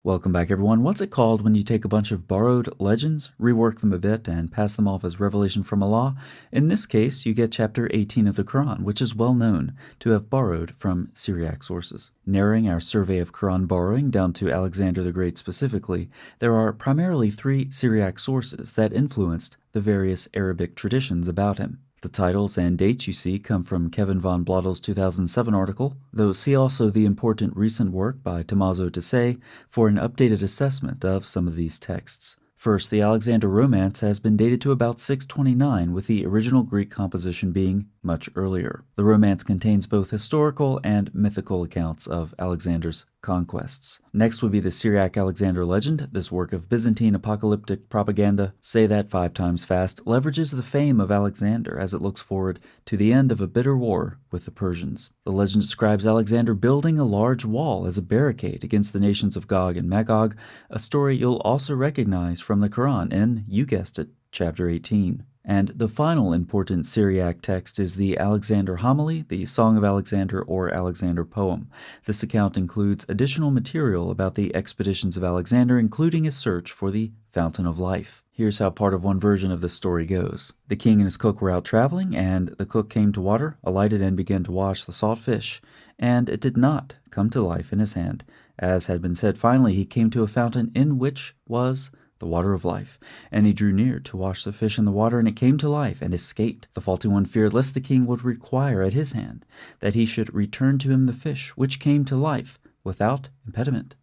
Welcome back, everyone. What's it called when you take a bunch of borrowed legends, rework them a bit, and pass them off as revelation from Allah? In this case, you get chapter 18 of the Quran, which is well known to have borrowed from Syriac sources. Narrowing our survey of Quran borrowing down to Alexander the Great specifically, there are primarily three Syriac sources that influenced the various Arabic traditions about him. The titles and dates you see come from Kevin von Blottel's 2007 article, though see also the important recent work by Tommaso Tassé for an updated assessment of some of these texts. First, the Alexander Romance has been dated to about 629, with the original Greek composition being much earlier. The Romance contains both historical and mythical accounts of Alexander's conquests. Next would be the Syriac Alexander legend. This work of Byzantine apocalyptic propaganda, say that 5 times fast, leverages the fame of Alexander as it looks forward to the end of a bitter war with the Persians. The legend describes Alexander building a large wall as a barricade against the nations of Gog and Magog, a story you'll also recognize from the Quran in, you guessed it, chapter 18. And the final important Syriac text is the Alexander Homily, the Song of Alexander or Alexander poem. This account includes additional material about the expeditions of Alexander, including his search for the Fountain of Life. Here's how part of one version of the story goes. The king and his cook were out traveling, and the cook came to water, alighted, and began to wash the salt fish. And it did not come to life in his hand. As had been said, finally he came to a fountain in which was the water of life. And he drew near to wash the fish in the water, and it came to life, and escaped. The faulty one feared lest the king would require at his hand that he should return to him the fish, which came to life without impediment.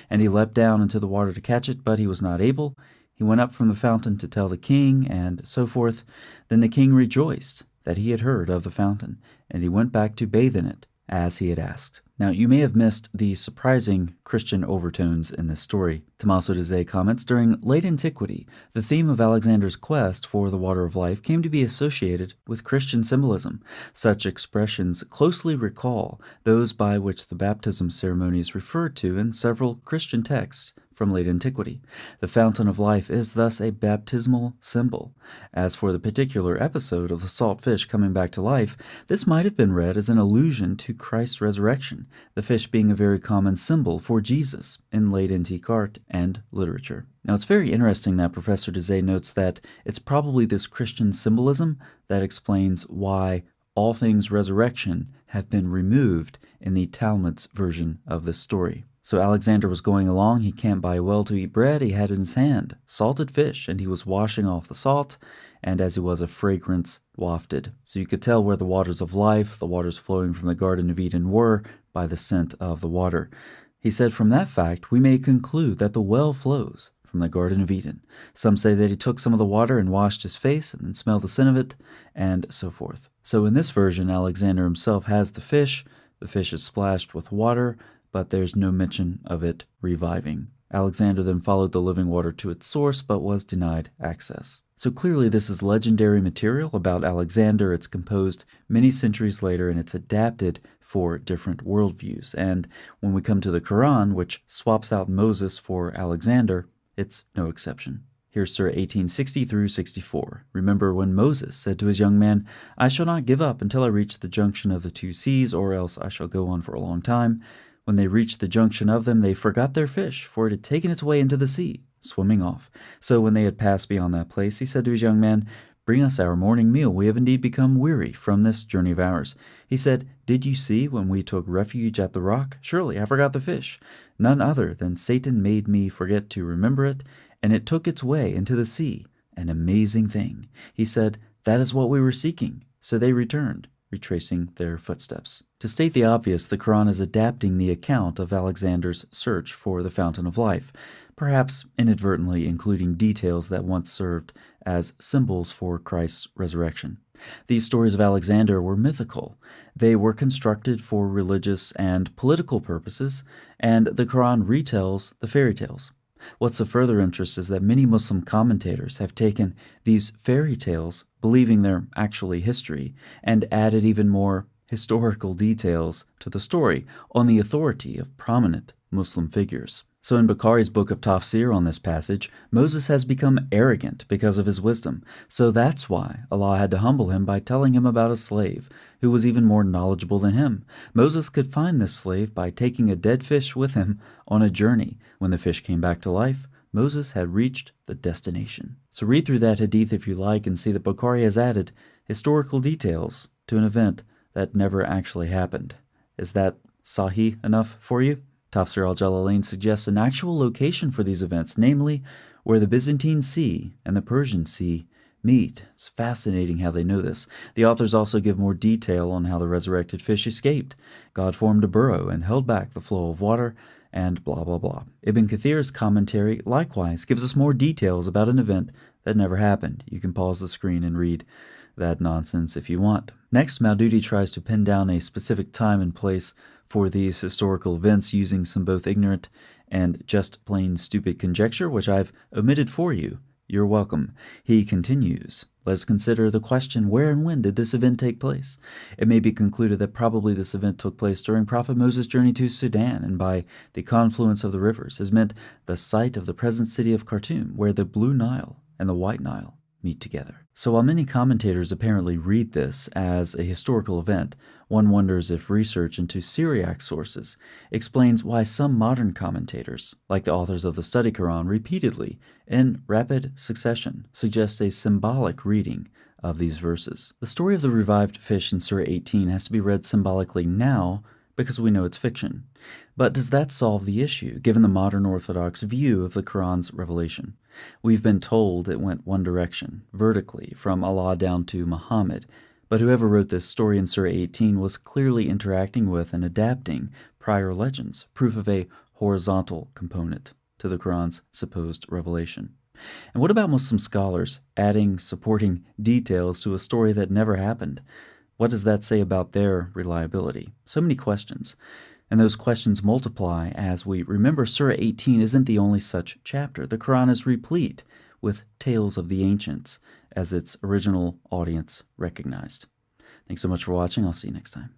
And he leapt down into the water to catch it, but he was not able. He went up from the fountain to tell the king, and so forth. Then the king rejoiced that he had heard of the fountain, and he went back to bathe in it, as he had asked. Now, you may have missed the surprising Christian overtones in this story. Tommaso Tassé comments, during late antiquity, the theme of Alexander's quest for the water of life came to be associated with Christian symbolism. Such expressions closely recall those by which the baptism ceremony is referred to in several Christian texts from late antiquity. The fountain of life is thus a baptismal symbol. As for the particular episode of the salt fish coming back to life, this might have been read as an allusion to Christ's resurrection, the fish being a very common symbol for Jesus in late antique art and literature. Now, it's very interesting that Professor Tassé notes that it's probably this Christian symbolism that explains why all things resurrection have been removed in the Talmud's version of this story. So Alexander was going along, he camped by a well to eat bread, he had in his hand salted fish, and he was washing off the salt, and as he was, a fragrance wafted. So you could tell where the waters of life, the waters flowing from the Garden of Eden, were by the scent of the water. He said, from that fact, we may conclude that the well flows from the Garden of Eden. Some say that he took some of the water and washed his face and then smelled the scent of it, and so forth. So in this version, Alexander himself has the fish is splashed with water, but there's no mention of it reviving. Alexander then followed the living water to its source, but was denied access. So clearly this is legendary material about Alexander. It's composed many centuries later, and it's adapted for different worldviews. And when we come to the Quran, which swaps out Moses for Alexander, it's no exception. Here's Surah 1860 through 64. Remember when Moses said to his young man, I shall not give up until I reach the junction of the two seas, or else I shall go on for a long time. When they reached the junction of them, they forgot their fish, for it had taken its way into the sea, swimming off. So when they had passed beyond that place, he said to his young man, Bring us our morning meal. We have indeed become weary from this journey of ours. He said, Did you see when we took refuge at the rock? Surely I forgot the fish. None other than Satan made me forget to remember it, and it took its way into the sea. An amazing thing. He said, That is what we were seeking. So they returned, retracing their footsteps. To state the obvious, the Quran is adapting the account of Alexander's search for the Fountain of Life, perhaps inadvertently including details that once served as symbols for Christ's resurrection. These stories of Alexander were mythical. They were constructed for religious and political purposes, and the Quran retells the fairy tales. What's of further interest is that many Muslim commentators have taken these fairy tales, believing they're actually history, and added even more historical details to the story on the authority of prominent Muslim figures. So in Bukhari's book of Tafsir on this passage, Moses has become arrogant because of his wisdom. So that's why Allah had to humble him by telling him about a slave who was even more knowledgeable than him. Moses could find this slave by taking a dead fish with him on a journey. When the fish came back to life, Moses had reached the destination. So read through that hadith if you like and see that Bukhari has added historical details to an event that never actually happened. Is that sahih enough for you? Tafsir al-Jalalain suggests an actual location for these events, namely where the Byzantine Sea and the Persian Sea meet. It's fascinating how they know this. The authors also give more detail on how the resurrected fish escaped. God formed a burrow and held back the flow of water, and blah, blah, blah. Ibn Kathir's commentary likewise gives us more details about an event that never happened. You can pause the screen and read that nonsense if you want. Next, Maududi tries to pin down a specific time and place for these historical events using some both ignorant and just plain stupid conjecture, which I've omitted for you. You're welcome. He continues, let's consider the question, where and when did this event take place? It may be concluded that probably this event took place during Prophet Moses' journey to Sudan, and by the confluence of the rivers is meant the site of the present city of Khartoum, where the Blue Nile and the White Nile meet together. So while many commentators apparently read this as a historical event, one wonders if research into Syriac sources explains why some modern commentators, like the authors of the Study Quran, repeatedly, in rapid succession, suggest a symbolic reading of these verses. The story of the revived fish in Surah 18 has to be read symbolically now because we know it's fiction. But does that solve the issue, given the modern Orthodox view of the Quran's revelation? We've been told it went one direction, vertically, from Allah down to Muhammad, but whoever wrote this story in Surah 18 was clearly interacting with and adapting prior legends, proof of a horizontal component to the Quran's supposed revelation. And what about Muslim scholars adding supporting details to a story that never happened? What does that say about their reliability? So many questions. And those questions multiply as we remember Surah 18 isn't the only such chapter. The Quran is replete with tales of the ancients, as its original audience recognized. Thanks so much for watching. I'll see you next time.